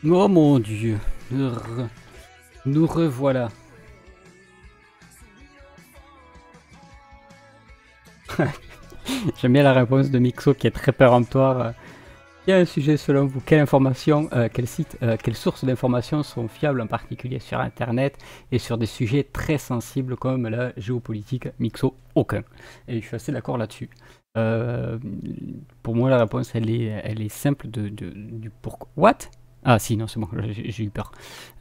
Oh mon dieu, nous revoilà. J'aime bien la réponse de Mixo qui est très péremptoire. Il y a un sujet selon vous, quelle information, quel site, quelles sources d'informations sont fiables en particulier sur internet et sur des sujets très sensibles comme la géopolitique? Mixo, aucun. Et je suis assez d'accord là-dessus. Euh, pour moi la réponse elle est simple du pourquoi. What? Ah si, non c'est bon, j'ai eu peur.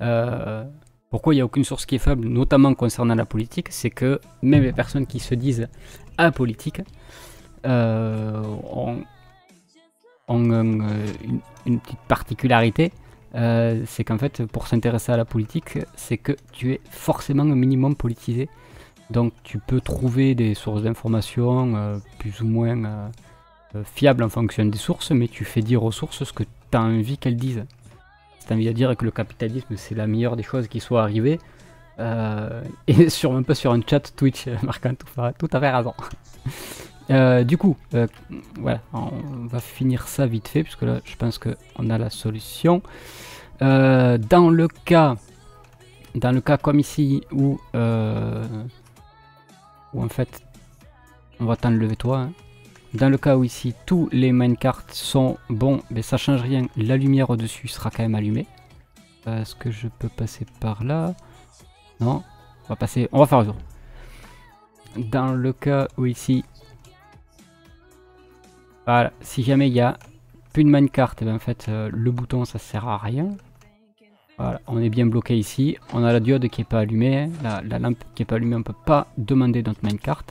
Euh, Pourquoi il n'y a aucune source qui est fiable, notamment concernant la politique, c'est que même les personnes qui se disent apolitiques ont une petite particularité, c'est qu'en fait, pour s'intéresser à la politique, c'est que tu es forcément un minimum politisé. Donc tu peux trouver des sources d'informations plus ou moins fiables en fonction des sources, mais tu fais dire aux sources ce que tu as envie qu'elles disent. Si tu as envie de dire que le capitalisme c'est la meilleure des choses qui soit arrivée, et sur un peu sur un chat Twitch, Marc-Antoine a tout à fait raison. Du coup, voilà, on va finir ça vite fait, puisque là, je pense qu'on a la solution. Dans le cas comme ici, où en fait, on va t'enlever toi. Hein. Dans le cas où ici, tous les minecarts sont bons, mais ça change rien, la lumière au-dessus sera quand même allumée. Est-ce que je peux passer par là? Non, on va faire un tour. Dans le cas où ici, voilà, si jamais il y a plus de minecart, et ben en fait le bouton ça sert à rien. Voilà, on est bien bloqué ici. On a la diode qui est pas allumée, hein. La lampe qui est pas allumée, on peut pas demander notre minecart.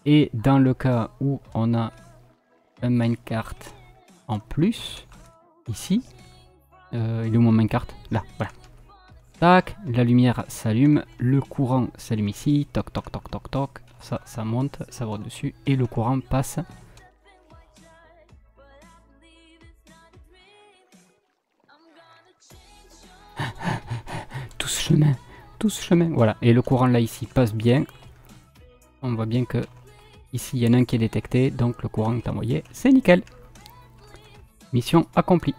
Et dans le cas où on a un minecart en plus, ici, il est où mon minecart? Là, voilà. Tac, la lumière s'allume, le courant s'allume ici, toc toc toc toc toc, ça monte, ça va au-dessus, et le courant passe. Tout ce chemin, voilà. Et le courant là ici passe bien. On voit bien que ici il y en a un qui est détecté, donc le courant est envoyé, c'est nickel. Mission accomplie.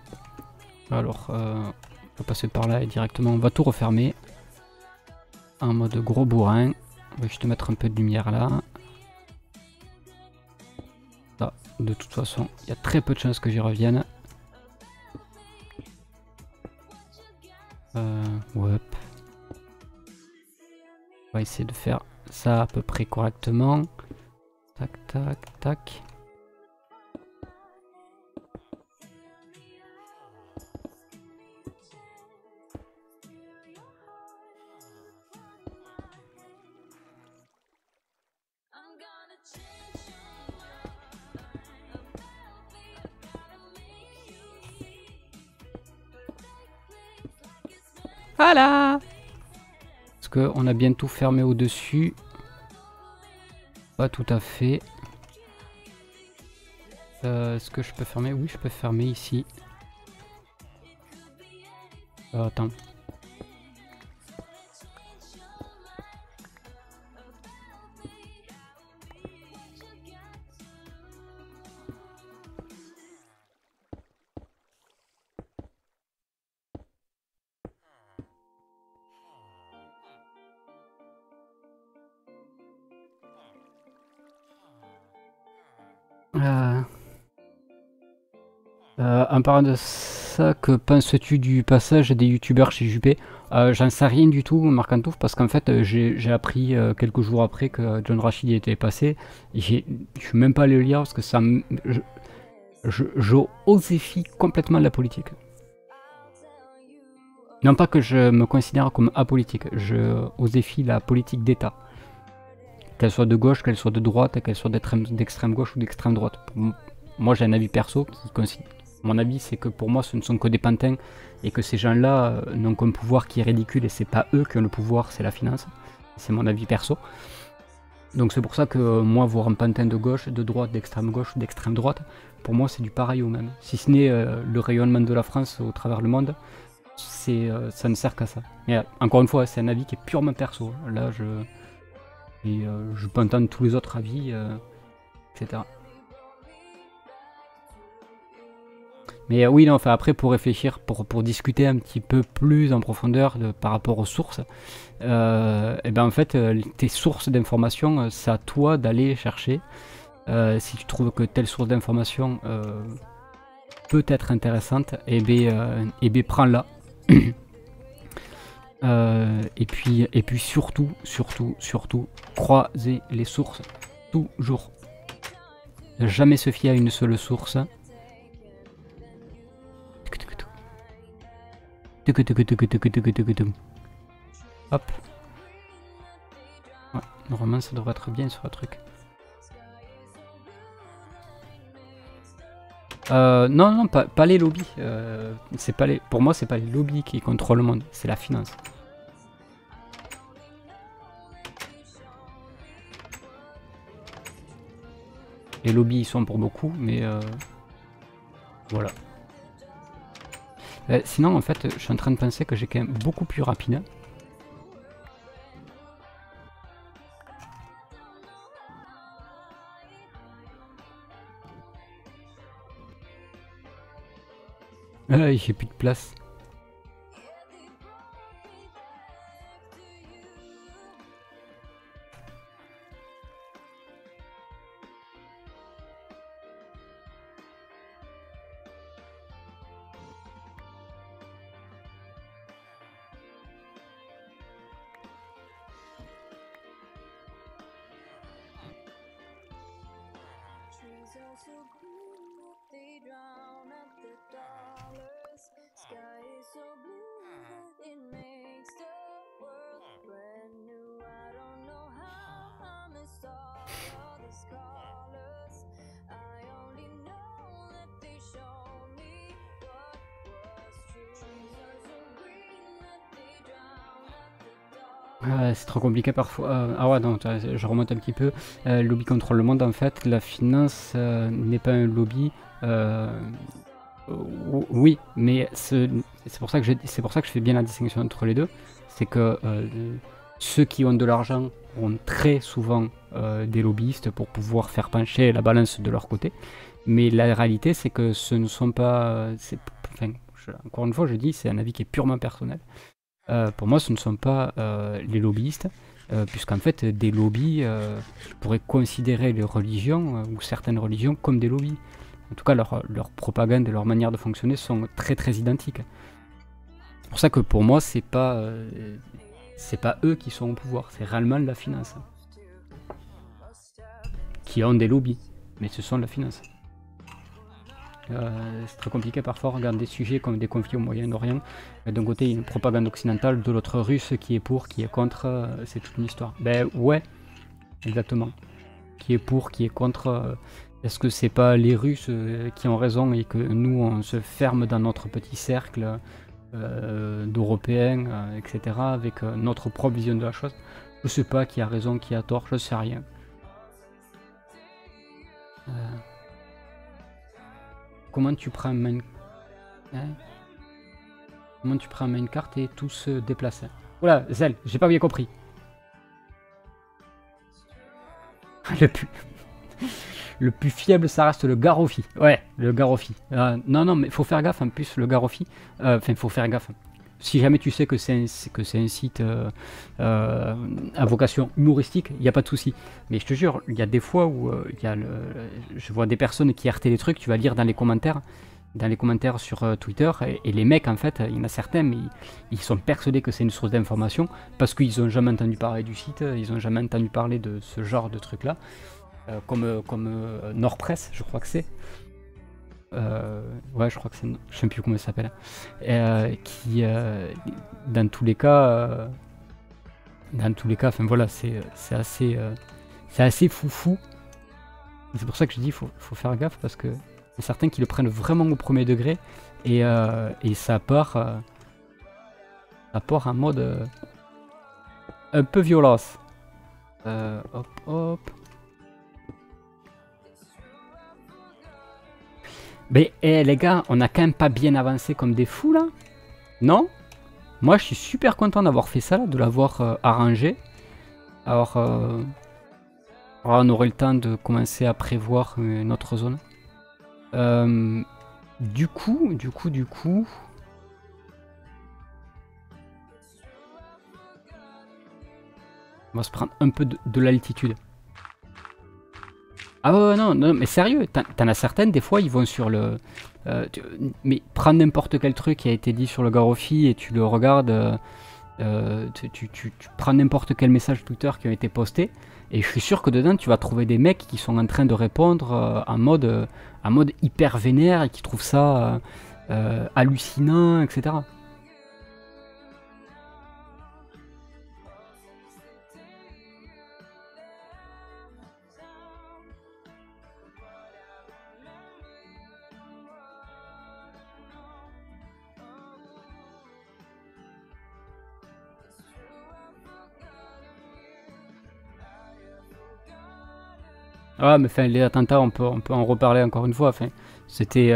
Alors, on va passer par là et directement on va tout refermer. En mode gros bourrin. On va juste mettre un peu de lumière là. Là, de toute façon, il y a très peu de chances que j'y revienne. Ouais. On va essayer de faire ça à peu près correctement. Tac, tac, tac. Voilà. Parce qu'on a bien tout fermé au-dessus. Pas tout à fait. Est-ce que je peux fermer? Oui, je peux fermer ici. Attends. En parlant de ça, que penses-tu du passage des youtubeurs chez Juppé? J'en sais rien du tout, Marc-Antouf, parce qu'en fait, j'ai appris quelques jours après que John Rachid y était passé. Je suis même pas allé le lire parce que ça je osifie complètement la politique. Non pas que je me considère comme apolitique, je osifie la politique d'État. Qu'elle soit de gauche, qu'elle soit de droite, qu'elle soit d'extrême gauche ou d'extrême droite. Moi j'ai un avis perso qui considère. Mon avis c'est que pour moi ce ne sont que des pantins et que ces gens-là n'ont qu'un pouvoir qui est ridicule et c'est pas eux qui ont le pouvoir, c'est la finance. C'est mon avis perso. Donc c'est pour ça que moi voir un pantin de gauche, de droite, d'extrême gauche ou d'extrême droite, pour moi c'est du pareil au même. Si ce n'est le rayonnement de la France au travers le monde, ça ne sert qu'à ça. Mais encore une fois, c'est un avis qui est purement perso. Là je peux entendre tous les autres avis, etc. Mais oui, non, enfin après pour réfléchir, pour discuter un petit peu plus en profondeur par rapport aux sources, et ben en fait tes sources d'information, c'est à toi d'aller chercher. Si tu trouves que telle source d'information peut être intéressante, et ben prends-la. Et puis surtout, croisez les sources toujours. Ne jamais se fier à une seule source. Hop. Ouais, normalement ça devrait être bien sur le truc. Non, pas les lobbies. Pour moi, c'est pas les lobbies qui contrôlent le monde, c'est la finance. Les lobbies, ils sont pour beaucoup, mais voilà. Sinon, en fait, je suis en train de penser que j'ai quand même beaucoup plus rapide. J'ai plus de place. C'est trop compliqué parfois. Ah ouais, non, je remonte un petit peu. Lobby contrôle le monde, en fait. La finance n'est pas un lobby. Oui, mais c'est pour ça que je fais bien la distinction entre les deux. C'est que ceux qui ont de l'argent ont très souvent des lobbyistes pour pouvoir faire pencher la balance de leur côté. Mais la réalité, c'est que ce ne sont pas... Enfin, encore une fois, je dis, c'est un avis qui est purement personnel. Pour moi, ce ne sont pas les lobbyistes, puisqu'en fait, des lobbies, je pourrais considérer les religions, ou certaines religions, comme des lobbies. En tout cas, leur propagande et leur manière de fonctionner sont très très identiques. C'est pour ça que pour moi, c'est pas eux qui sont au pouvoir, c'est réellement la finance. Qui ont des lobbies, mais ce sont la finance. C'est très compliqué parfois, regarde des sujets comme des conflits au Moyen-Orient. D'un côté, il y a une propagande occidentale, de l'autre russe qui est pour, qui est contre, c'est toute une histoire. Ben ouais, exactement. Qui est pour, qui est contre. Est-ce que c'est pas les Russes qui ont raison et que nous, on se ferme dans notre petit cercle d'Européens, etc., avec notre propre vision de la chose? Je sais pas qui a raison, qui a tort, je sais rien. Comment tu prends un minecart et tout se déplace? Oula, Zel, j'ai pas bien compris. Le plus fiable, ça reste le Garoffi. Ouais, le Garoffi. Non, mais faut faire gaffe en plus, le Garoffi. Enfin, faut faire gaffe. Si jamais tu sais que c'est un site à vocation humoristique, il n'y a pas de souci. Mais je te jure, il y a des fois où je vois des personnes qui RT les trucs, tu vas lire dans les commentaires sur Twitter, et les mecs, en fait, il y en a certains, mais ils sont persuadés que c'est une source d'information, parce qu'ils n'ont jamais entendu parler du site, ils n'ont jamais entendu parler de ce genre de truc-là. Comme Nordpress, je crois que c'est. Ouais, je crois que c'est. Je sais plus comment ça s'appelle. Qui, dans tous les cas, enfin voilà, c'est assez foufou. C'est pour ça que je dis, faut faire gaffe, parce que c'est certains qui le prennent vraiment au premier degré, et ça part en mode un peu violence. Hop. Mais les gars, on a quand même pas bien avancé comme des fous là? Non? Moi je suis super content d'avoir fait ça là, de l'avoir arrangé. Alors, on aurait le temps de commencer à prévoir une autre zone. Du coup, on va se prendre un peu de l'altitude. Ah ouais, non, non, mais sérieux, t'en as certaines, des fois, ils vont sur le... mais prends n'importe quel truc qui a été dit sur le Garoffi et tu le regardes, tu prends n'importe quel message Twitter qui a été posté, et je suis sûr que dedans, tu vas trouver des mecs qui sont en train de répondre en mode hyper vénère et qui trouvent ça hallucinant, etc. Ah, mais enfin, les attentats, on peut en reparler encore une fois. Enfin, c'était il y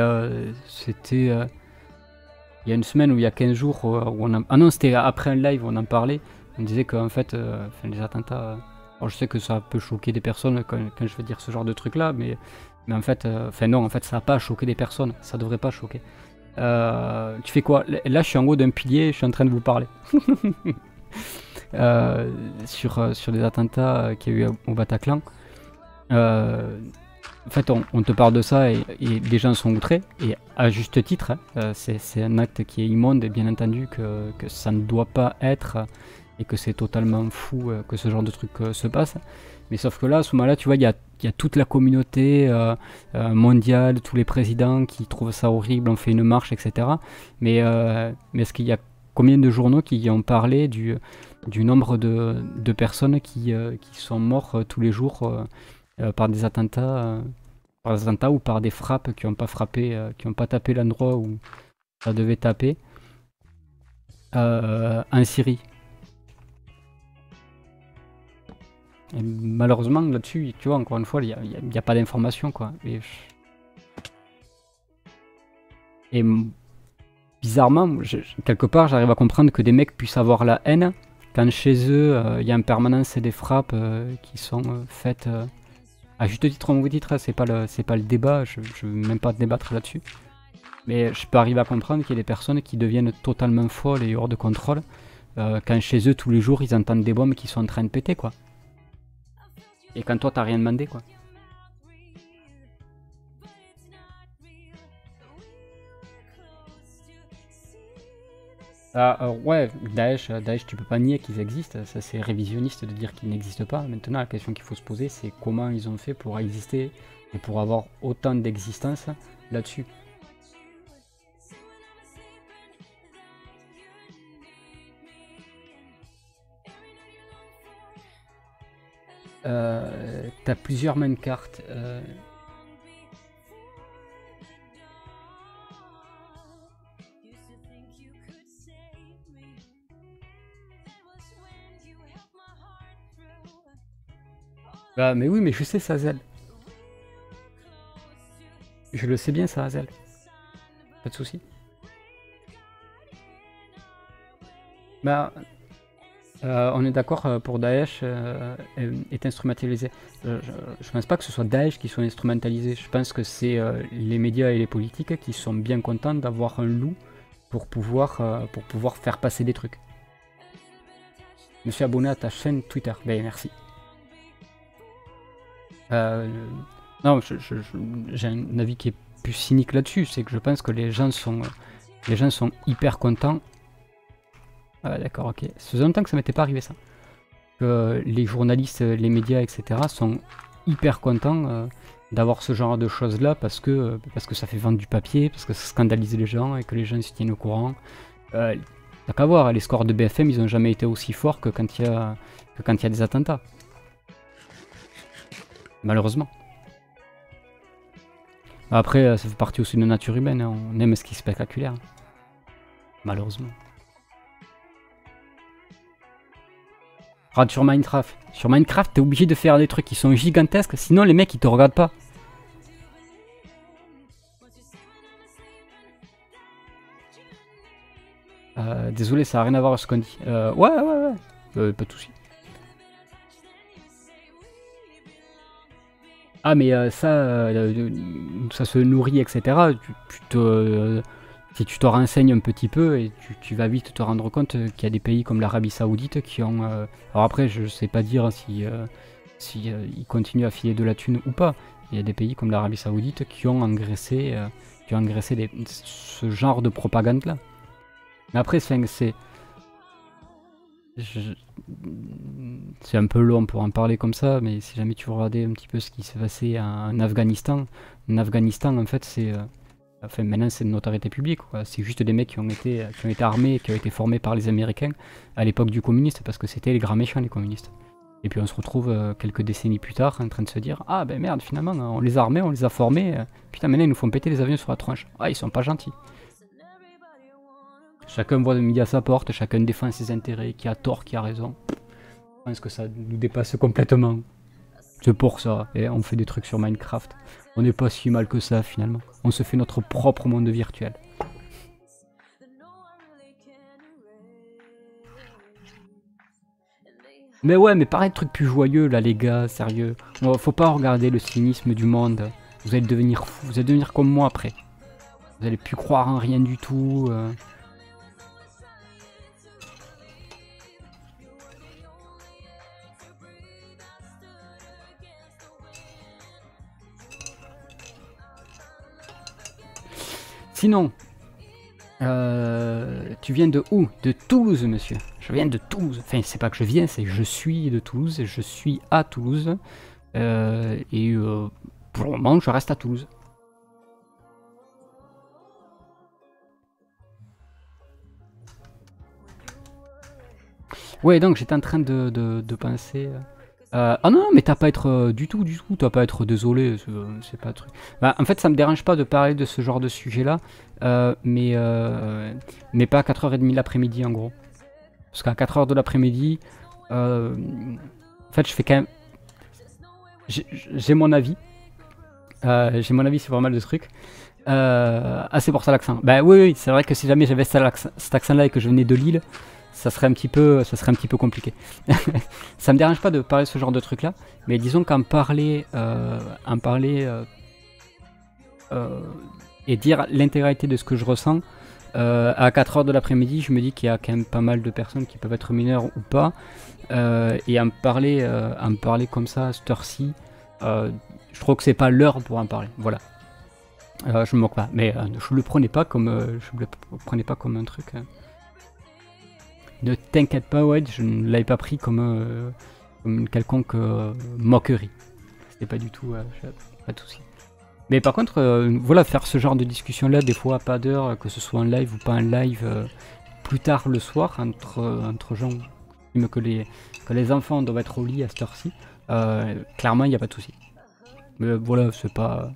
a une semaine ou il y a 15 jours où on a... Ah non, c'était après un live où on en parlait. On disait qu'en fait, enfin, les attentats... alors je sais que ça peut choquer des personnes quand je vais dire ce genre de truc là, mais en fait, enfin non, en fait, ça n'a pas choqué des personnes. Ça devrait pas choquer. Tu fais quoi? Là, je suis en haut d'un pilier, je suis en train de vous parler. Sur des attentats qu'il y a eu au Bataclan. En fait, on te parle de ça et les gens sont outrés, et à juste titre, hein. C'est un acte qui est immonde, et bien entendu que ça ne doit pas être, et que c'est totalement fou que ce genre de truc se passe. Mais sauf que là, à ce moment-là, tu vois, il y a toute la communauté mondiale, tous les présidents qui trouvent ça horrible, on fait une marche, etc. Mais est-ce qu'il y a combien de journaux qui ont parlé du nombre de personnes qui sont mortes tous les jours par des attentats ou par des frappes qui n'ont pas frappé, qui n'ont pas tapé l'endroit où ça devait taper en Syrie. Et malheureusement là-dessus, tu vois, encore une fois, il n'y a pas d'information, quoi. Et bizarrement, quelque part, j'arrive à comprendre que des mecs puissent avoir la haine quand chez eux, il y a en permanence des frappes qui sont faites à juste titre ou mauvais titre, c'est pas le débat, je veux même pas débattre là-dessus. Mais je peux arriver à comprendre qu'il y a des personnes qui deviennent totalement folles et hors de contrôle quand chez eux tous les jours ils entendent des bombes qui sont en train de péter, quoi. Et quand toi t'as rien demandé, quoi. Ouais, Daesh, tu peux pas nier qu'ils existent, ça c'est révisionniste de dire qu'ils n'existent pas. Maintenant, la question qu'il faut se poser, c'est comment ils ont fait pour exister et pour avoir autant d'existence là-dessus. T'as plusieurs minecarts. Bah, mais oui, mais je sais ça, Zel. Je le sais bien, ça, Zel. Pas de soucis. Bah, on est d'accord pour Daesh est instrumentalisé. Je pense pas que ce soit Daesh qui soit instrumentalisé. Je pense que c'est les médias et les politiques qui sont bien contents d'avoir un loup pour pouvoir faire passer des trucs. Je me suis abonné à ta chaîne Twitter. Ben merci. Non, j'ai un avis qui est plus cynique là-dessus. C'est que je pense que les gens sont hyper contents. Ah, d'accord, ok. Ça faisait longtemps que ça m'était pas arrivé, ça. Que les journalistes, les médias, etc. sont hyper contents d'avoir ce genre de choses-là parce que ça fait vendre du papier, parce que ça scandalise les gens et que les gens se tiennent au courant. T'as qu'à voir, les scores de BFM, ils ont jamais été aussi forts que quand il y a des attentats. Malheureusement. Après, ça fait partie aussi de la nature humaine, hein. On aime ce qui est spectaculaire. Malheureusement. Regarde sur Minecraft. Sur Minecraft, t'es obligé de faire des trucs qui sont gigantesques, sinon les mecs ils te regardent pas. Désolé, ça n'a rien à voir avec ce qu'on dit. Ouais. Pas de soucis. Ah mais ça se nourrit, etc. Si tu te renseignes un petit peu, et tu vas vite te rendre compte qu'il y a des pays comme l'Arabie Saoudite qui ont... alors après, je sais pas dire si ils continuent à filer de la thune ou pas. Il y a des pays comme l'Arabie Saoudite qui ont engraissé, ce genre de propagande-là. Mais après, c'est un peu long pour en parler comme ça, mais si jamais tu veux regarder un petit peu ce qui s'est passé en Afghanistan, en fait, enfin, maintenant c'est de notoriété publique, quoi. C'est juste des mecs qui ont été armés, qui ont été formés par les Américains à l'époque du communiste, parce que c'était les grands méchants, les communistes. Et puis on se retrouve quelques décennies plus tard en train de se dire, ah ben merde, finalement, on les a armés, on les a formés, putain, maintenant ils nous font péter les avions sur la tronche. Ah, ils sont pas gentils. Chacun voit midi à sa porte, chacun défend ses intérêts, qui a tort, qui a raison. Je pense que ça nous dépasse complètement. C'est pour ça, et on fait des trucs sur Minecraft. On n'est pas si mal que ça finalement. On se fait notre propre monde virtuel. Mais ouais, mais pareil, truc plus joyeux là les gars, sérieux. Faut pas regarder le cynisme du monde. Vous allez devenir fou, vous allez devenir comme moi après. Vous allez plus croire en rien du tout. Sinon, tu viens de où? De Toulouse, monsieur. Je viens de Toulouse. Enfin, c'est pas que je viens, c'est que je suis de Toulouse. Et je suis à Toulouse. Pour le moment, je reste à Toulouse. Ouais, donc j'étais en train de penser... ah non, mais t'as pas à être du tout, t'as pas à être désolé, c'est pas un truc. Bah, en fait, ça me dérange pas de parler de ce genre de sujet-là, mais pas à 4h30 l'après-midi en gros. Parce qu'à 4h de l'après-midi, en fait, je fais quand même... J'ai mon avis. J'ai mon avis sur pas mal de trucs. Ah, c'est pour ça l'accent. Bah oui, c'est vrai que si jamais j'avais cet accent-là et que je venais de Lille, ça serait un petit peu compliqué. Ça me dérange pas de parler de ce genre de truc là, mais disons qu'en parler, et dire l'intégralité de ce que je ressens, à 4h de l'après-midi, je me dis qu'il y a quand même pas mal de personnes qui peuvent être mineures ou pas, et en parler comme ça à cette heure-ci, je trouve que c'est pas l'heure pour en parler, voilà. Je me moque pas, mais je le prenais pas comme un truc... Ne t'inquiète pas, ouais, je ne l'avais pas pris comme une quelconque moquerie. C'était pas du tout, pas de souci. Mais par contre, voilà, faire ce genre de discussion-là, des fois à pas d'heure, que ce soit en live ou pas en live, plus tard le soir, entre gens, que les enfants doivent être au lit à cette heure-ci, clairement, il n'y a pas de souci. Mais voilà, c'est pas...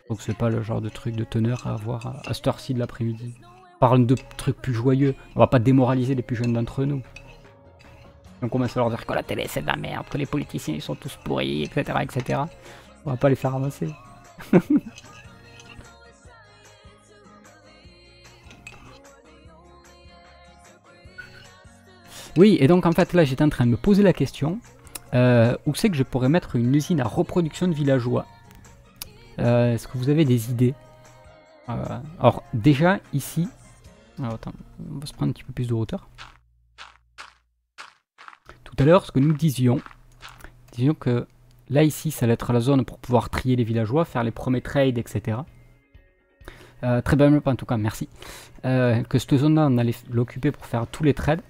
Donc c'est pas le genre de truc de teneur à avoir à cette heure-ci de l'après-midi. Parle de trucs plus joyeux, on va pas démoraliser les plus jeunes d'entre nous. On commence à leur dire que la télé c'est de la merde, que les politiciens ils sont tous pourris, etc. etc. On va pas les faire avancer. Oui, et donc en fait là j'étais en train de me poser la question, où c'est que je pourrais mettre une usine à reproduction de villageois? Est-ce que vous avez des idées? Alors déjà ici, alors attends, on va se prendre un petit peu plus de hauteur. Tout à l'heure, ce que nous disions que là ici, ça allait être la zone pour pouvoir trier les villageois, faire les premiers trades, etc. Très bien map en tout cas, merci. Que cette zone-là, on allait l'occuper pour faire tous les trades.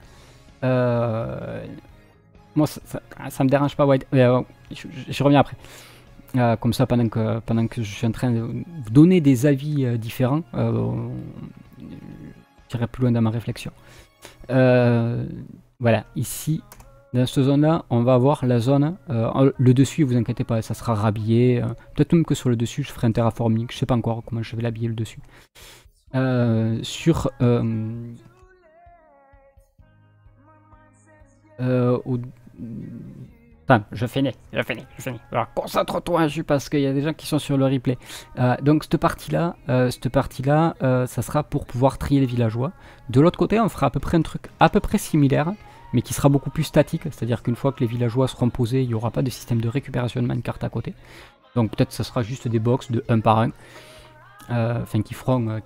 Moi, ça me dérange pas, ouais, je reviens après. Comme ça, pendant que je suis en train de vous donner des avis différents, j'irai plus loin dans ma réflexion. Voilà, ici, dans cette zone-là, on va avoir la zone, le dessus, vous inquiétez pas, ça sera rhabillé. Peut-être même que sur le dessus, je ferai un terraforming, je sais pas encore comment je vais l'habiller le dessus. Enfin, je finis. Alors, concentre-toi, parce qu'il y a des gens qui sont sur le replay. Donc, cette partie-là, ça sera pour pouvoir trier les villageois. De l'autre côté, on fera à peu près un truc à peu près similaire, mais qui sera beaucoup plus statique, c'est-à-dire qu'une fois que les villageois seront posés, il n'y aura pas de système de récupération de minecart à côté. Donc peut-être ce sera juste des box de 1 par 1, enfin qui feront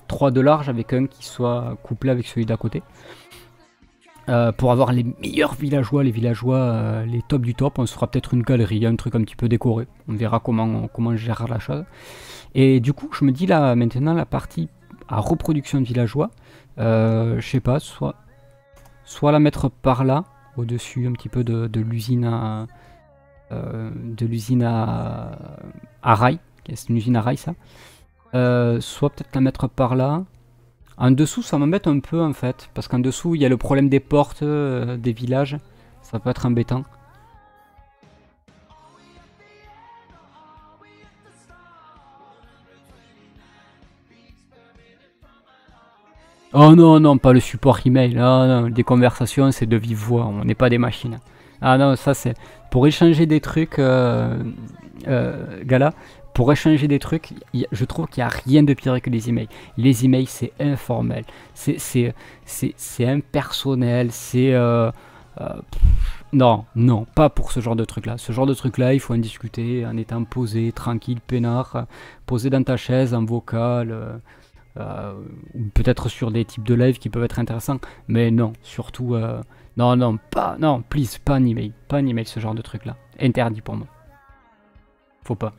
3 de large avec un qui soit couplé avec celui d'à côté. Pour avoir les meilleurs villageois, les tops du top, on se fera peut-être une galerie, un truc un petit peu décoré. On verra comment on gère la chose. Et du coup, je me dis là, maintenant, la partie à reproduction de villageois, je sais pas, soit la mettre par là, au-dessus un petit peu de l'usine à rail. C'est une usine à rail, ça. Soit peut-être la mettre par là. En dessous, ça m'embête un peu en fait, parce qu'en dessous, il y a le problème des portes des villages. Ça peut être embêtant. Oh non, non, pas le support email. Non, non, des conversations, c'est de vive voix. On n'est pas des machines. Ah non, ça c'est... Pour échanger des trucs, Gala, pour échanger des trucs, je trouve qu'il n'y a rien de pire que les emails. Les emails, c'est informel, c'est impersonnel, non, non, pas pour ce genre de truc-là. Ce genre de truc-là, il faut en discuter en étant posé, tranquille, peinard, posé dans ta chaise, en vocal, ou peut-être sur des types de live qui peuvent être intéressants. Mais non, surtout... non, non, pas, non, please, pas un email, ce genre de truc-là. Interdit pour moi. Faut pas.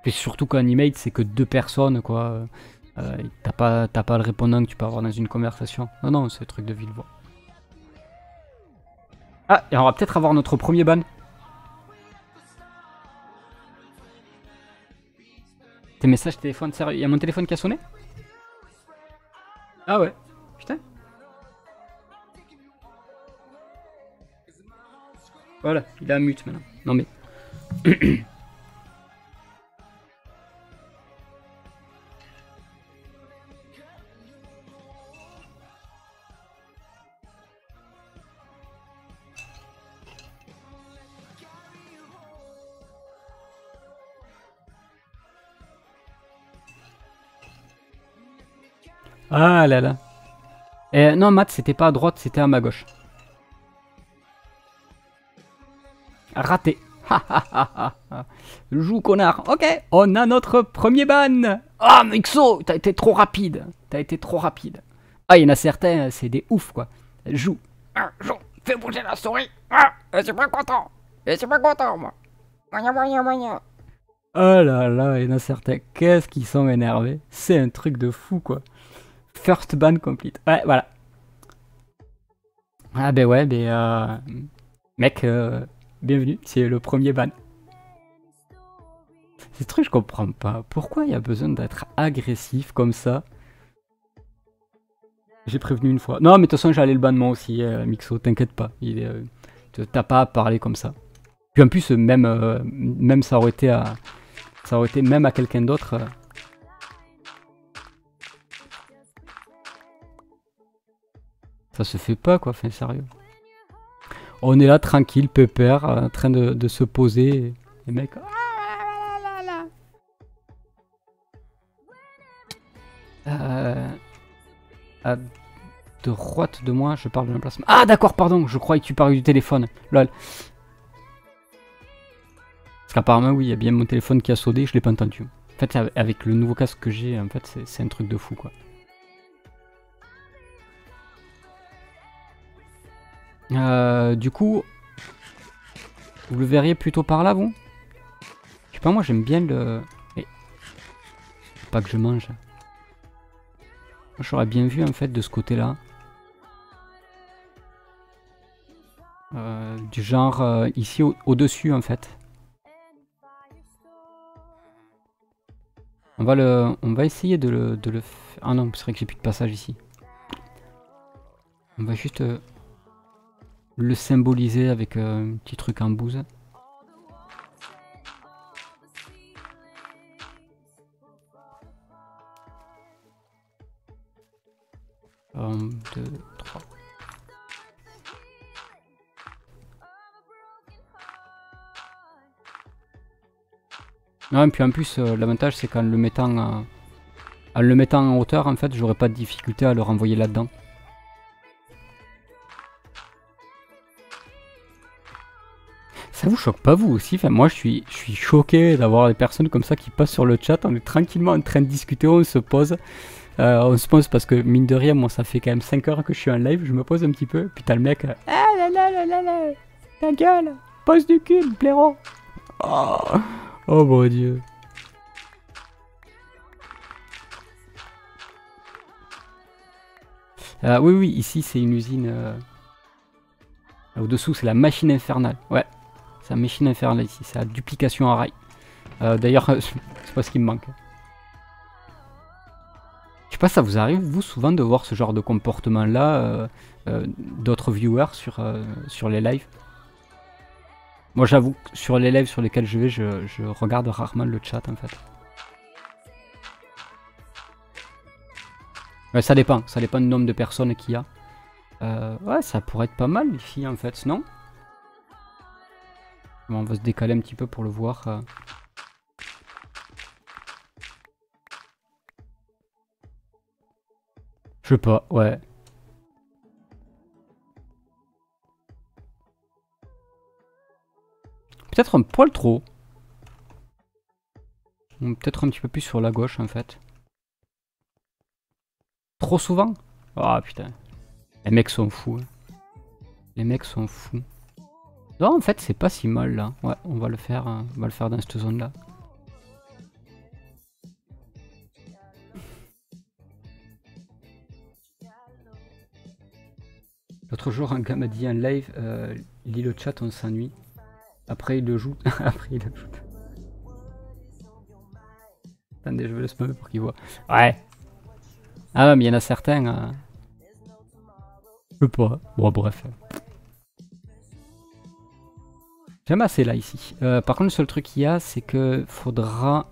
Et surtout qu'un email, c'est que 2 personnes, quoi. T'as pas le répondant que tu peux avoir dans une conversation. Non, non, c'est un truc de vive voix. Ah, et on va peut-être avoir notre premier ban. Tes messages téléphone, sérieux? Il y a mon téléphone qui a sonné? Ah ouais, putain. Voilà, il est à mute maintenant. Non mais... Ah là là. Non, Matt, c'était pas à droite, c'était à ma gauche. Raté. Joue, connard. Ok, on a notre premier ban. Ah, Mixo, t'as été trop rapide. Ah, il y en a certains, c'est des ouf, quoi. Joue. Joue, fais bouger la souris. Je suis pas content. Moi. Moyen. Oh là là, il y en a certains. Qu'est-ce qu'ils sont énervés. C'est un truc de fou, quoi. First ban complete. Ouais, voilà. Ah ben ouais, mec, bienvenue, c'est le premier ban. C'est truc, je comprends pas. Pourquoi il y a besoin d'être agressif comme ça? J'ai prévenu une fois. Non, mais de toute façon, j'allais le ban moi aussi, Mixo, t'inquiète pas. T'as pas à parler comme ça. Puis en plus, même ça aurait été même à quelqu'un d'autre. Ça se fait pas, quoi, enfin, sérieux. On est là, tranquille, pépère, en train de se poser. Les mecs... à droite de moi, je parle de l'emplacement. Ah, d'accord, pardon, je croyais que tu parlais du téléphone. Lol. Parce qu'apparemment, oui, il y a bien mon téléphone qui a sauté, je l'ai pas entendu. En fait, avec le nouveau casque que j'ai, en fait, c'est un truc de fou, quoi. Du coup, vous le verriez plutôt par là, vous? Je sais pas, moi j'aime bien le... Mais... Pas que je mange. Moi j'aurais bien vu en fait de ce côté-là. Du genre ici au-dessus en fait. On va essayer de le faire... Ah non, c'est vrai que j'ai plus de passage ici. On va juste... le symboliser avec un petit truc en bouse. 1, 2, 3. Non, et puis en plus, l'avantage c'est qu'en le mettant en hauteur, en fait, j'aurais pas de difficulté à le renvoyer là-dedans. Ça vous choque pas vous aussi? Enfin, moi je suis choqué d'avoir des personnes comme ça qui passent sur le chat, on est tranquillement en train de discuter, on se pose. On se pose parce que mine de rien, moi ça fait quand même 5 heures que je suis en live, je me pose un petit peu, puis t'as le mec, ah là là là là là, ta gueule, pose du cul, blaireau. Oh, oh mon dieu. Oui, oui, ici c'est une usine. Au-dessous, c'est la machine infernale. Ouais, c'est la machine infernale ici, c'est la duplication à rail. D'ailleurs, c'est pas ce qui me manque. Je sais pas, ça vous arrive, vous, souvent de voir ce genre de comportement-là d'autres viewers sur les lives? Moi, j'avoue, sur les lives sur lesquels je vais, je regarde rarement le chat, en fait. Ouais, ça dépend du nombre de personnes qu'il y a. Ouais, ça pourrait être pas mal, les filles, en fait, non? Bon, on va se décaler un petit peu pour le voir. Je sais pas, ouais. Peut-être un poil trop. Peut-être un petit peu plus sur la gauche, en fait. Trop souvent? Ah, putain. Les mecs sont fous. Les mecs sont fous. Non, en fait, c'est pas si mal, là. Ouais, on va le faire dans cette zone-là. L'autre jour, un gars m'a dit en live, lis le chat, on s'ennuie. Après, il le joue. Après, il le joue. Attendez, je vais le spammer pour qu'il voit. Ouais. Ah, mais il y en a certains. Je sais pas. Bon, bref. J'aime assez là, ici. Par contre, le seul truc qu'il y a, c'est que faudra...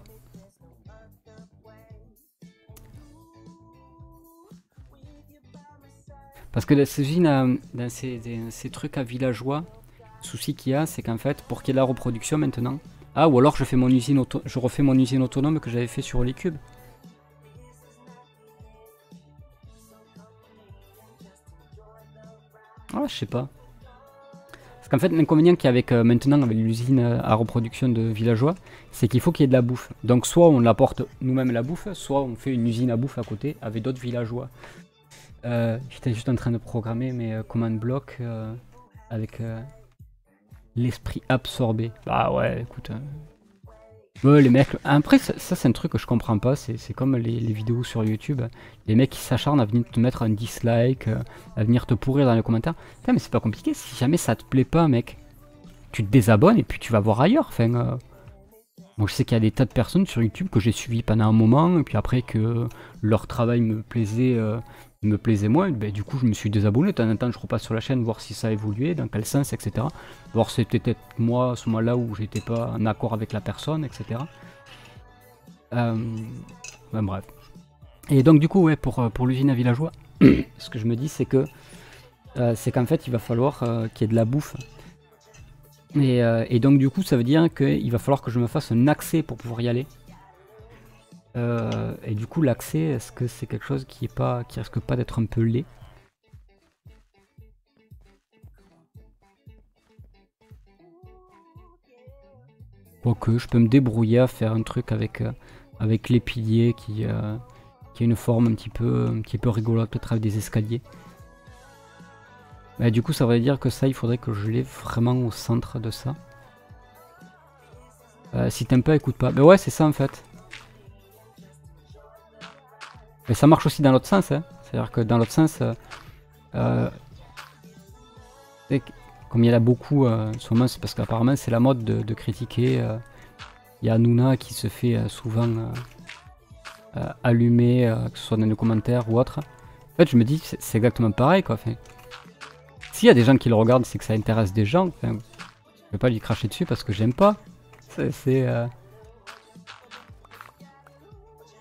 Parce que dans ces usines, dans ces trucs à villageois, le souci qu'il y a, c'est qu'en fait, pour qu'il y ait la reproduction maintenant... Ah, ou alors je refais mon usine autonome que j'avais fait sur les cubes. Ah, je sais pas. Parce qu'en fait, l'inconvénient qu'il y a avec maintenant avec l'usine à reproduction de villageois, c'est qu'il faut qu'il y ait de la bouffe. Donc soit on apporte nous-mêmes la bouffe, soit on fait une usine à bouffe à côté avec d'autres villageois. J'étais juste en train de programmer mes command blocks avec l'esprit absorbé. Bah ouais, écoute. Ouais, les mecs. Après, ça c'est un truc que je comprends pas. C'est comme les vidéos sur YouTube. Les mecs qui s'acharnent à venir te mettre un dislike, à venir te pourrir dans les commentaires. Putain, mais c'est pas compliqué. Si jamais ça te plaît pas, mec, tu te désabonnes et puis tu vas voir ailleurs. Enfin, moi, je sais qu'il y a des tas de personnes sur YouTube que j'ai suivi pendant un moment, et puis après que leur travail me plaisait moins, ben, du coup je me suis désabonné. De temps en temps je repasse sur la chaîne voir si ça a évolué, dans quel sens, etc. Voir si c'était peut-être moi à ce moment-là où j'étais pas en accord avec la personne, etc. Ben, bref. Et donc du coup, ouais, pour l'usine à villageois, ce que je me dis c'est que c'est qu'en fait il va falloir qu'il y ait de la bouffe. Et donc du coup ça veut dire qu'il va falloir que je me fasse un accès pour pouvoir y aller. Et du coup l'accès, est-ce que c'est quelque chose qui risque pas d'être un peu laid? Quoique je peux me débrouiller à faire un truc avec les piliers qui a une forme un petit peu rigolote, peut-être avec des escaliers. Bah, du coup ça veut dire que ça il faudrait que je l'ai vraiment au centre de ça. Si t'aimes pas, écoute pas. Mais ouais, c'est ça en fait. Mais ça marche aussi dans l'autre sens, hein. C'est-à-dire que dans l'autre sens, comme il y en a beaucoup en ce moment, c'est parce qu'apparemment c'est la mode de critiquer. Il y a Nuna qui se fait souvent allumer, que ce soit dans les commentaires ou autre. En fait, je me dis, c'est exactement pareil, quoi. Enfin, s'il y a des gens qui le regardent, c'est que ça intéresse des gens. Enfin, je vais pas lui cracher dessus parce que j'aime pas.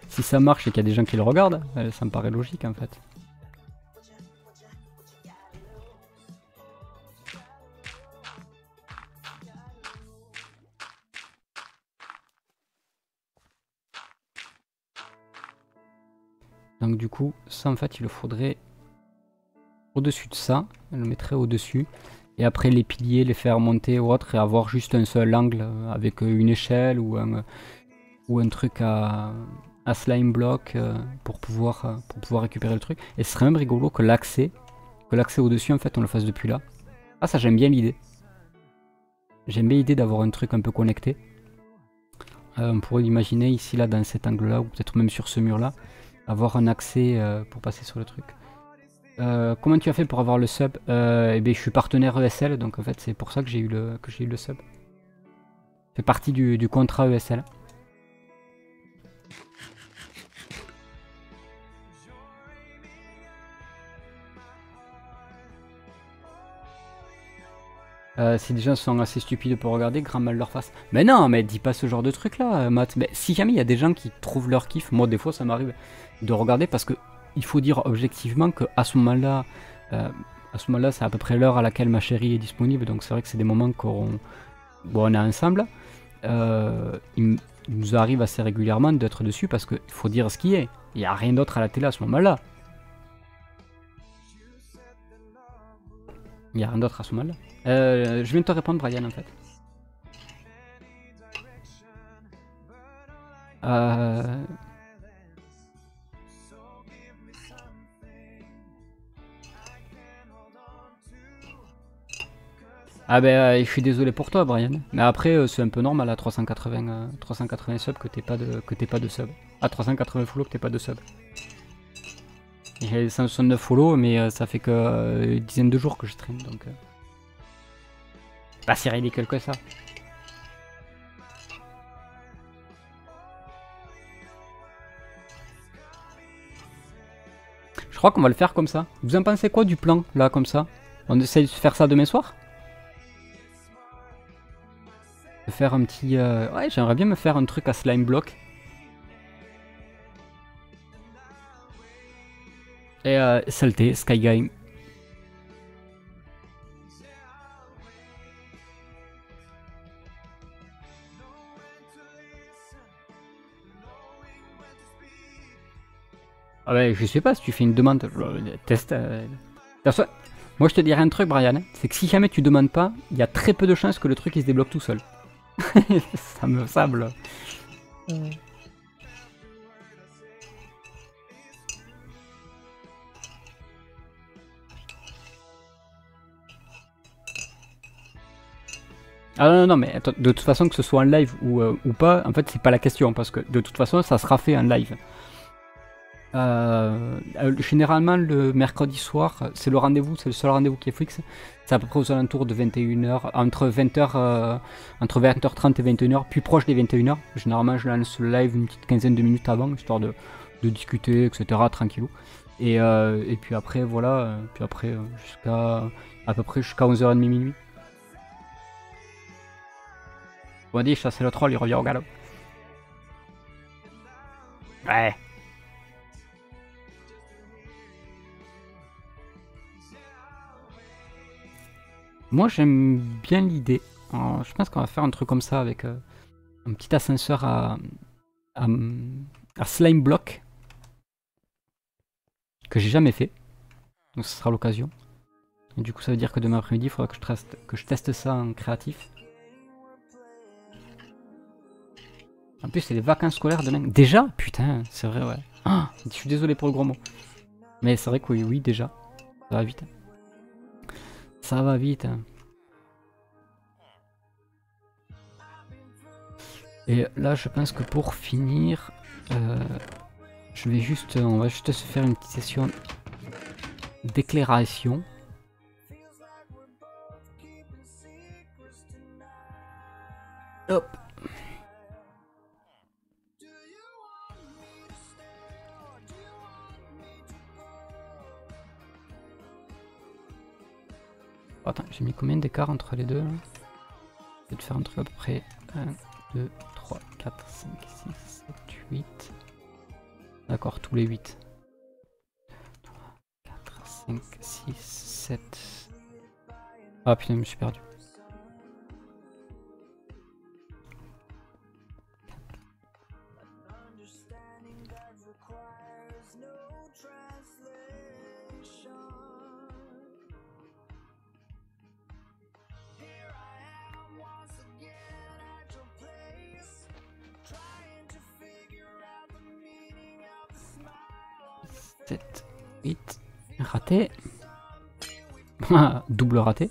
Si ça marche et qu'il y a des gens qui le regardent, ça me paraît logique en fait. Donc du coup, ça en fait, il le faudrait au-dessus de ça. Je le mettrai au-dessus. Et après les piliers, les faire monter ou autre et avoir juste un seul angle avec une échelle ou un truc à slime block pour pouvoir récupérer le truc. Et ce serait même rigolo que l'accès au-dessus en fait on le fasse depuis là. Ah ça j'aime bien l'idée. J'aime bien l'idée d'avoir un truc un peu connecté. On pourrait l'imaginer ici là dans cet angle là ou peut-être même sur ce mur là. Avoir un accès pour passer sur le truc. Comment tu as fait pour avoir le sub? Eh bien, je suis partenaire ESL, donc en fait c'est pour ça que j'ai eu le sub. C'est partie du contrat ESL. Si des gens sont assez stupides pour regarder, grand mal leur face. Mais non, mais dis pas ce genre de truc là, Matt. Mais si jamais il y a des gens qui trouvent leur kiff, moi des fois ça m'arrive de regarder parce que il faut dire objectivement que à ce moment-là, c'est à peu près l'heure à laquelle ma chérie est disponible, donc c'est vrai que c'est des moments on est ensemble. Il nous arrive assez régulièrement d'être dessus parce qu'il faut dire ce qui est. Il n'y a rien d'autre à la télé à ce moment-là. Il n'y a rien d'autre à ce moment-là. Je viens de te répondre, Brian, en fait. Ah ben, je suis désolé pour toi, Brian. Mais après, c'est un peu normal à 380 subs que t'aies pas de sub. À 380 follow que t'aies pas de sub. J'ai 169 follow, mais ça fait que une dizaine de jours que je stream, donc... Pas si ridicule que ça. Je crois qu'on va le faire comme ça. Vous en pensez quoi du plan, là, comme ça? On essaye de faire ça demain soir? De faire un petit... Ouais, j'aimerais bien me faire un truc à slime block. Et saleté, Sky Game. Ah ouais, je sais pas, si tu fais une demande, teste. Moi je te dirais un truc, Brian, hein, c'est que si jamais tu demandes pas, il y a très peu de chances que le truc il se débloque tout seul. Ça me semble. Ah non, non, mais attends, de toute façon, que ce soit en live ou pas, en fait, c'est pas la question, parce que de toute façon, ça sera fait en live. Généralement, le mercredi soir, c'est le rendez-vous, c'est le seul rendez-vous qui est fixe. C'est à peu près aux alentours de 21h, entre 20h30 et 21h, plus proche des 21h. Généralement, je lance le live une petite quinzaine de minutes avant, histoire de discuter, etc., tranquillou. Et puis après, voilà, jusqu'à à peu près jusqu'à 11h30 minuit. On va dire, chasser le troll, il revient au galop. Ouais. Moi j'aime bien l'idée. Je pense qu'on va faire un truc comme ça avec un petit ascenseur à slime block que j'ai jamais fait. Donc ce sera l'occasion. Du coup ça veut dire que demain après-midi il faudra que je teste ça en créatif. En plus c'est les vacances scolaires demain. Déjà? Putain, c'est vrai ouais. Ah, je suis désolé pour le gros mot. Mais c'est vrai que oui, déjà. Ça va vite. Ça va vite. Et là, je pense que pour finir, on va juste se faire une petite session d'éclairation. Hop. Attends, j'ai mis combien d'écart entre les deux là? Je vais te faire un truc à peu près 1, 2, 3, 4, 5, 6, 7, 8. D'accord, tous les 8. 3, 4, 5, 6, 7. Ah putain, je me suis perdu. 7, 8, raté. Ah, double raté.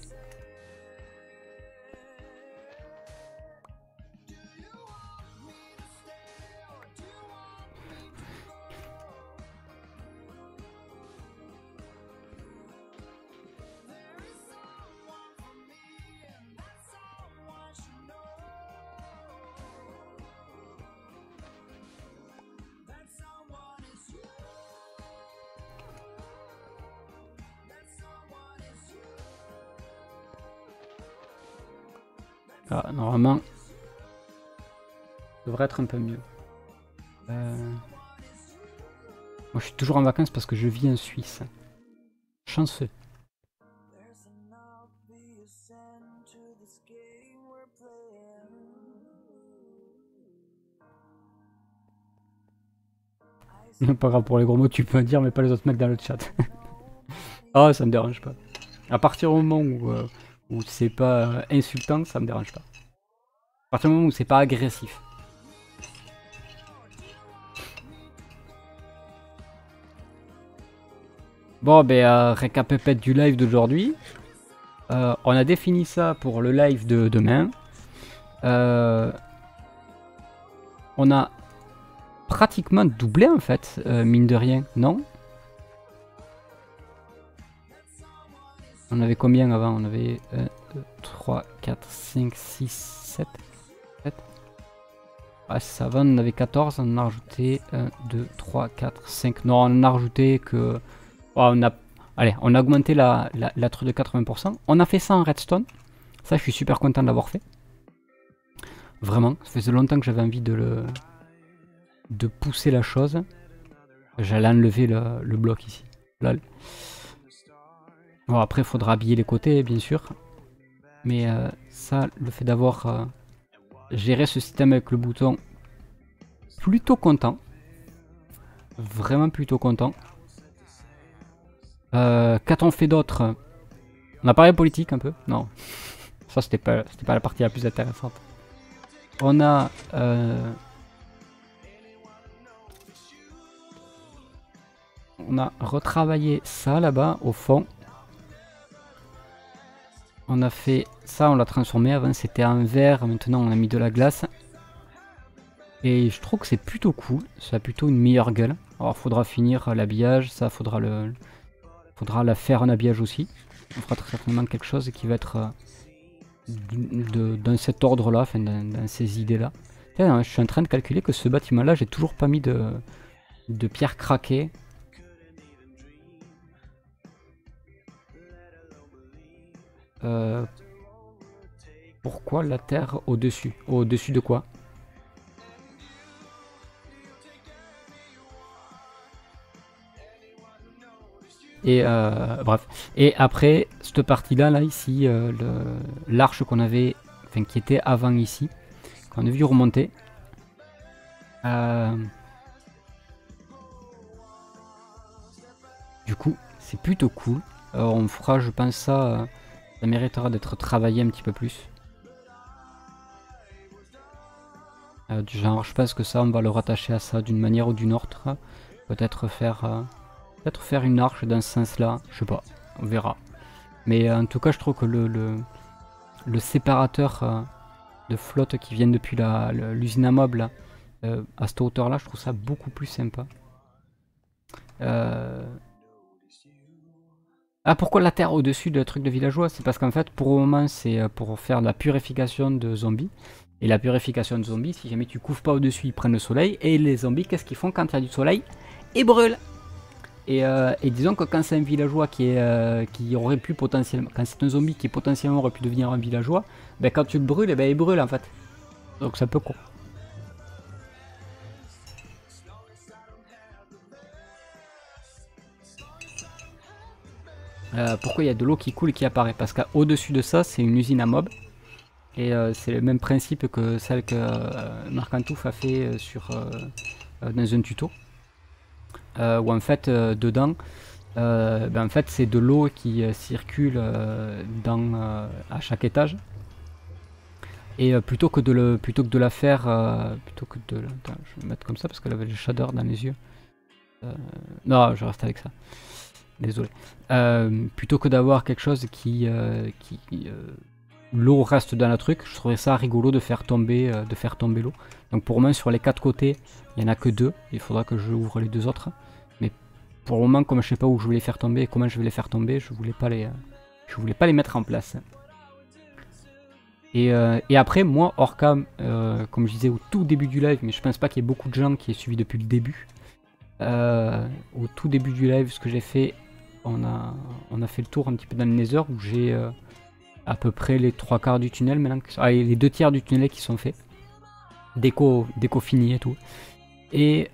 Ah, normalement, ça devrait être un peu mieux. Moi, je suis toujours en vacances parce que je vis en Suisse. Chanceux. Pas grave pour les gros mots, tu peux dire, mais pas les autres mecs dans le chat. Oh, ça me dérange pas. À partir du moment où c'est pas insultant, ça me dérange pas. À partir du moment où c'est pas agressif. Bon, ben, récapépète du live d'aujourd'hui. On a défini ça pour le live de demain. On a pratiquement doublé en fait, mine de rien, non? On avait combien avant? On avait 1, 2, 3, 4, 5, 6, 7. 7. Ouais, ça va, on avait 14, on en a rajouté 1, 2, 3, 4, 5. Non, on en a rajouté que... Oh, allez, on a augmenté la truc de 80%. On a fait ça en redstone. Ça, je suis super content de l'avoir fait. Vraiment, ça faisait longtemps que j'avais envie de pousser la chose. J'allais enlever le bloc ici. Là. Bon, après, il faudra habiller les côtés, bien sûr. Mais ça, le fait d'avoir géré ce système avec le bouton, plutôt content. Vraiment plutôt content. Qu'a-t-on fait d'autre? On a parlé politique un peu? Non. Ça, c'était pas la partie la plus intéressante. On a... on a retravaillé ça là-bas, au fond. On a fait ça, on l'a transformé. Avant, c'était en verre. Maintenant, on a mis de la glace. Et je trouve que c'est plutôt cool. Ça a plutôt une meilleure gueule. Alors, faudra finir l'habillage. Ça, faudra la faire un habillage aussi. On fera très certainement quelque chose qui va être dans cet ordre-là, enfin, dans ces idées-là. Je suis en train de calculer que ce bâtiment-là, j'ai toujours pas mis de pierre craquée. Pourquoi la terre au-dessus? Au-dessus de quoi? Et bref. Et après, cette partie-là, là, ici, l'arche qu'on avait, enfin, qui était avant ici, qu'on a vu remonter. Du coup, c'est plutôt cool. On fera, je pense, ça méritera d'être travaillé un petit peu plus. Du genre, je pense que ça, on va le rattacher à ça d'une manière ou d'une autre. Peut-être faire une arche dans ce sens-là. Je sais pas, on verra. Mais en tout cas, je trouve que le séparateur de flotte qui vient depuis l'usine à meubles à cette hauteur-là, je trouve ça beaucoup plus sympa. Ah, pourquoi la terre au-dessus de truc de villageois? C'est parce qu'en fait, pour le moment, c'est pour faire de la purification de zombies. Et la purification de zombies, si jamais tu couvres pas au-dessus, ils prennent le soleil. Et les zombies, qu'est-ce qu'ils font quand il y a du soleil? Ils brûlent. Et disons que quand c'est un villageois qui aurait pu potentiellement... Quand c'est un zombie qui potentiellement aurait pu devenir un villageois, ben quand tu le brûles, ben il brûle en fait. Donc c'est un peu con. Pourquoi il y a de l'eau qui coule et qui apparaît? Parce qu'au-dessus de ça, c'est une usine à mobs. Et c'est le même principe que celle que Marcantouf a fait dans un tuto. Où en fait, dedans, en fait, c'est de l'eau qui circule à chaque étage. Et plutôt que de la faire... attends, je vais me mettre comme ça parce qu'elle avait le shader dans les yeux. Non, je reste avec ça. Désolé. Plutôt que d'avoir quelque chose l'eau reste dans le truc, je trouverais ça rigolo de faire tomber l'eau. Donc pour moi, sur les 4 côtés, il n'y en a que 2. Il faudra que je ouvre les 2 autres. Mais pour le moment, comme je sais pas où je vais les faire tomber et comment je vais les faire tomber, je voulais pas les mettre en place. Et après, moi, hors cam, comme je disais au tout début du live, mais je pense pas qu'il y ait beaucoup de gens qui aient suivi depuis le début. Au tout début du live, ce que j'ai fait, on a fait le tour un petit peu dans le Nether où j'ai à peu près les 3/4 du tunnel maintenant, les 2/3 du tunnel qui sont faits. Déco fini et tout. Et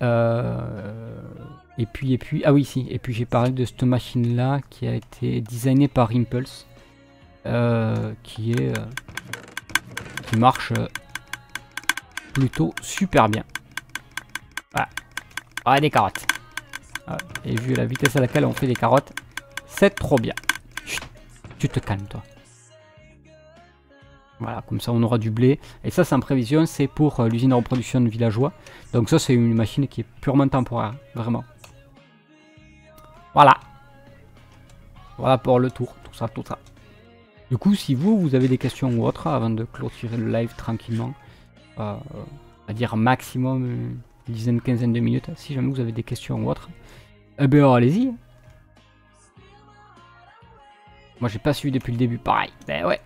puis, ah oui, si, et puis j'ai parlé de cette machine là qui a été designée par Impulse, qui marche plutôt super bien. Voilà. Ah, des carottes. Ah, et vu la vitesse à laquelle on fait des carottes, c'est trop bien. Chut, tu te calmes, toi. Voilà, comme ça on aura du blé. Et ça, c'est en prévision, c'est pour l'usine de reproduction de villageois. Donc ça, c'est une machine qui est purement temporaire, vraiment. Voilà. Voilà pour le tour, tout ça, tout ça. Du coup, si vous avez des questions ou autres, avant de clôturer le live tranquillement, on va dire maximum une dizaine, quinzaine de minutes, si jamais vous avez des questions ou autres, eh bien allez-y. Moi, j'ai pas suivi depuis le début, pareil. Ben ouais.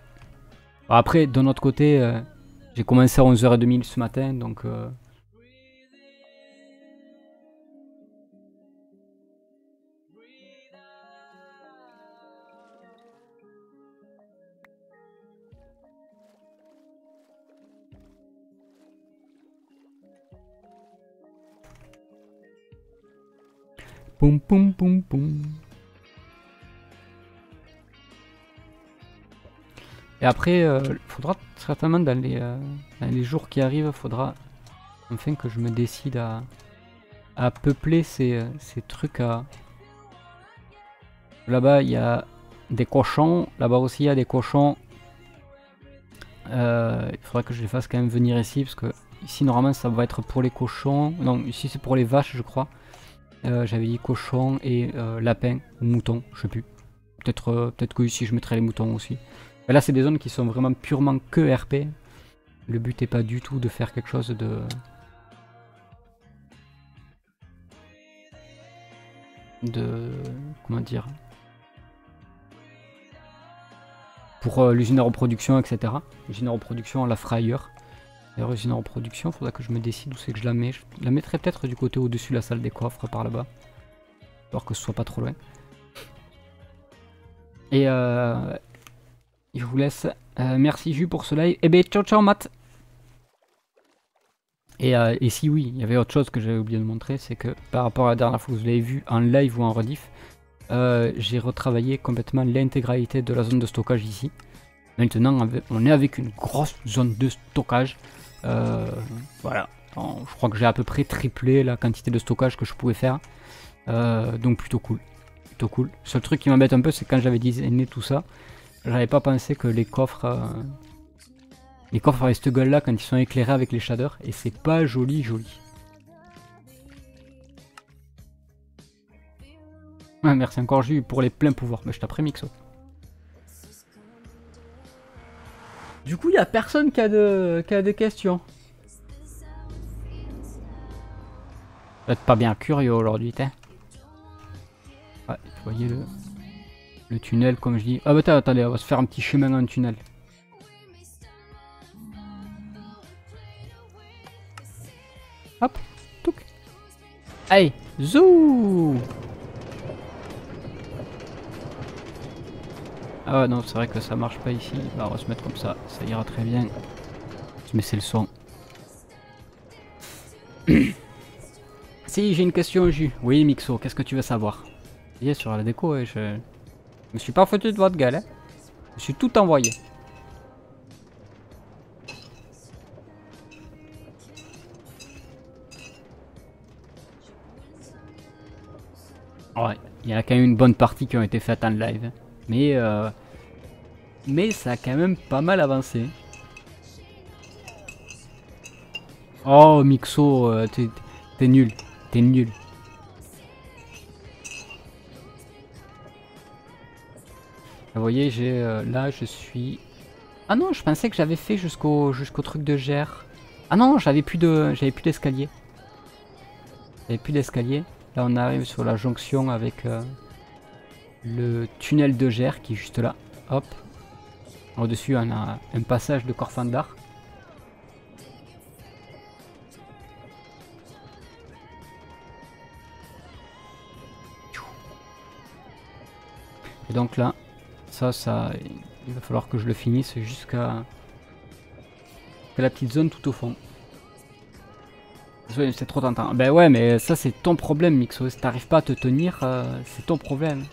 Après, d'un autre côté, j'ai commencé à 11h30 ce matin, donc... Poum poum poum poum. Et après, il faudra certainement dans les jours qui arrivent, il faudra enfin que je me décide à peupler ces trucs à... Là-bas, il y a des cochons. Là-bas aussi, il y a des cochons. Il faudra que je les fasse quand même venir ici, parce que ici, normalement, ça va être pour les cochons. Non, ici, c'est pour les vaches, je crois. J'avais dit cochons et lapins ou moutons, je sais plus. Peut-être que ici, je mettrai les moutons aussi. Mais là, c'est des zones qui sont vraiment purement que RP. Le but n'est pas du tout de faire quelque chose comment dire, pour l'usine de reproduction, etc. L'usine de reproduction, on la fera ailleurs. D'ailleurs, l'usine de reproduction, il faudra que je me décide où c'est que je la mets. Je la mettrai peut-être du côté au-dessus de la salle des coffres, par là-bas. Alors que ce soit pas trop loin. Et je vous laisse. Merci Jus pour ce live. Et ben ciao ciao Matt. Et si oui, il y avait autre chose que j'avais oublié de montrer, c'est que par rapport à la dernière fois que vous l'avez vu en live ou en rediff, j'ai retravaillé complètement l'intégralité de la zone de stockage ici. Maintenant, on est avec une grosse zone de stockage. Voilà, je crois que j'ai à peu près triplé la quantité de stockage que je pouvais faire. Donc plutôt cool. Plutôt cool. Le seul truc qui m'embête un peu, c'est quand j'avais designé tout ça, j'avais pas pensé que les coffres avec cette gueule là quand ils sont éclairés avec les shaders, et c'est pas joli. Ouais, merci encore Jus pour les pleins pouvoirs. Mais je t'apprends Mixo. Du coup, il y a personne qui a des questions. Vous êtes pas bien curieux aujourd'hui, t'es. Ouais, vous voyez le tunnel, comme je dis. Ah bah attendez, on va se faire un petit chemin dans le tunnel. Hop, touc. Allez, zou. Ah ouais, non, c'est vrai que ça marche pas ici. Bah, on va se mettre comme ça ira très bien. Mais c'est le son. Si, j'ai une question, Jus. Oui, Mixo, qu'est-ce que tu veux savoir? Bien sur la déco, ouais, je me suis pas foutu de votre gueule, hein. Je me suis tout envoyé. Ouais, il y a quand même une bonne partie qui ont été faites en live. Mais ça a quand même pas mal avancé. Oh, Mixo, t'es nul. T'es nul. Vous voyez, j'ai là, je suis... Ah non, je pensais que j'avais fait jusqu'au truc de GR. Ah non, j'avais plus d'escalier. J'avais plus d'escalier. Là, on arrive sur la jonction avec le tunnel de GR qui est juste là. Hop. Au-dessus, on a un passage de Corfandar. Et donc là, ça, il va falloir que je le finisse jusqu'à la petite zone tout au fond. C'est trop tentant. Ben ouais, mais ça c'est ton problème, Mixo. Si t'arrives pas à te tenir, c'est ton problème.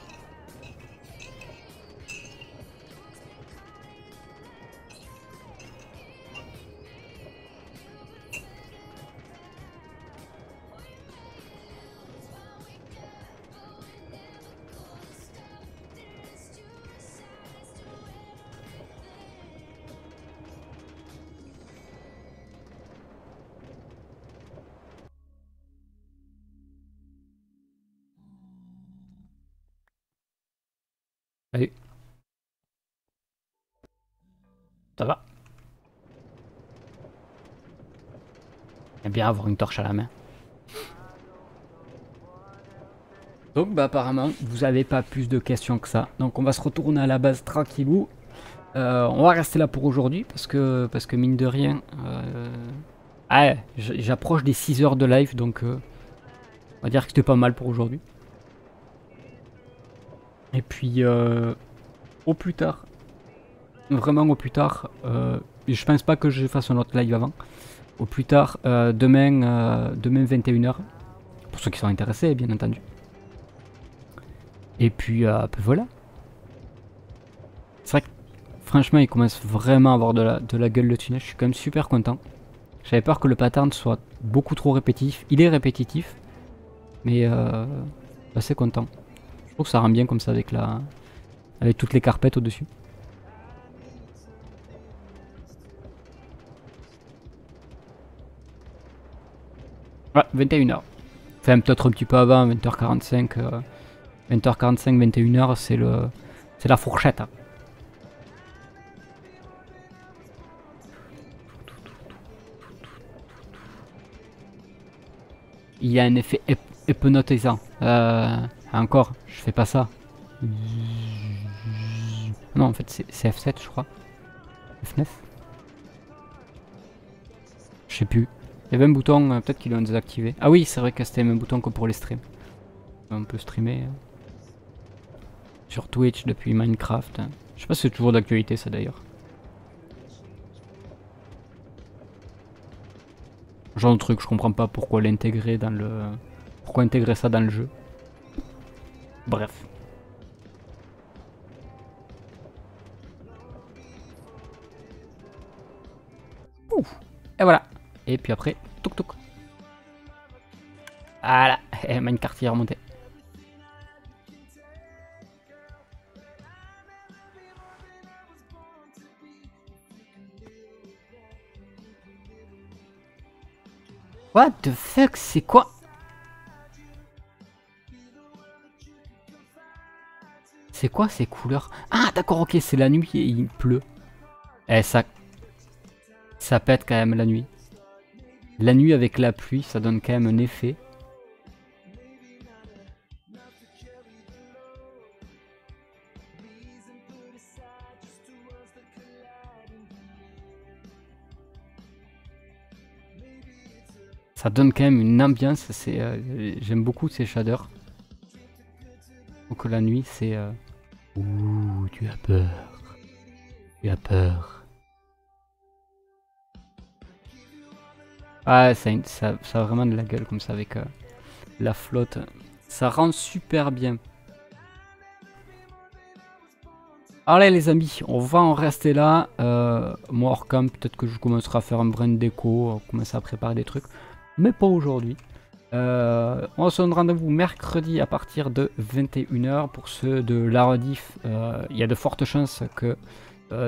Allez. Ça va. J'aime bien avoir une torche à la main. Donc bah apparemment vous avez pas plus de questions que ça. Donc on va se retourner à la base tranquillou. On va rester là pour aujourd'hui parce que mine de rien, j'approche des 6 heures de live, donc on va dire que c'était pas mal pour aujourd'hui. Et puis au plus tard, vraiment au plus tard, je pense pas que je fasse un autre live avant. Au plus tard, demain 21h, pour ceux qui sont intéressés bien entendu. Et puis voilà. C'est vrai que franchement il commence vraiment à avoir de la gueule le tunnel, je suis quand même super content. J'avais peur que le pattern soit beaucoup trop répétitif, il est répétitif, mais assez content. Je trouve que ça rend bien comme ça avec toutes les carpettes au-dessus. Ouais, 21h. Enfin peut-être un petit peu avant, 20h45. 20h45, 21h, c'est la fourchette. Hein. Il y a un effet hypnotisant. Encore, je fais pas ça. Non, en fait, c'est F7, je crois. F9. Je sais plus. Il y avait un bouton, peut-être qu'ils l'ont désactivé. Ah oui, c'est vrai que c'était le même bouton que pour les streams. On peut streamer sur Twitch depuis Minecraft. Je sais pas si c'est toujours d'actualité ça d'ailleurs. Genre de truc, je comprends pas pourquoi l'intégrer dans le... Pourquoi intégrer ça dans le jeu. Bref. Ouf. Et voilà. Et puis après, touk touk. Voilà. Et Minecraft est remonté. What the fuck, c'est quoi? C'est quoi ces couleurs? Ah d'accord, ok, c'est la nuit et il pleut. Eh ça pète quand même la nuit. La nuit avec la pluie, ça donne quand même un effet. Ça donne quand même une ambiance, j'aime beaucoup ces shaders. Donc la nuit c'est... Ouh, tu as peur. Tu as peur. Ah, ça a vraiment de la gueule comme ça avec la flotte. Ça rend super bien. Allez les amis, on va en rester là. Moi hors cam, peut-être que je commencerai à faire un brin de déco, commencer à préparer des trucs. Mais pas aujourd'hui. On se donne rendez-vous mercredi à partir de 21h pour ceux de la rediff. Il y a de fortes chances que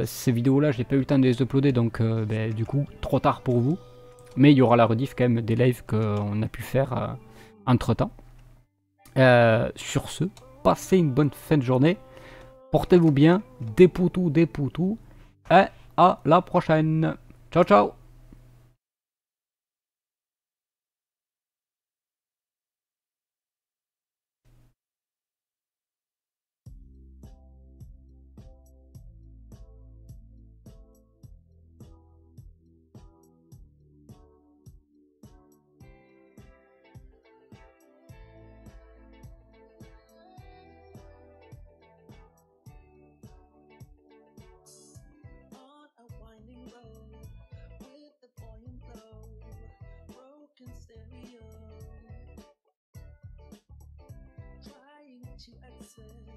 ces vidéos-là, j'ai pas eu le temps de les uploader, donc du coup, trop tard pour vous. Mais il y aura la rediff quand même des lives qu'on a pu faire entre temps. Sur ce, passez une bonne fin de journée. Portez-vous bien, des poutous, et à la prochaine. Ciao, ciao. On a winding road with the buoyant flow, broken stereo, trying to access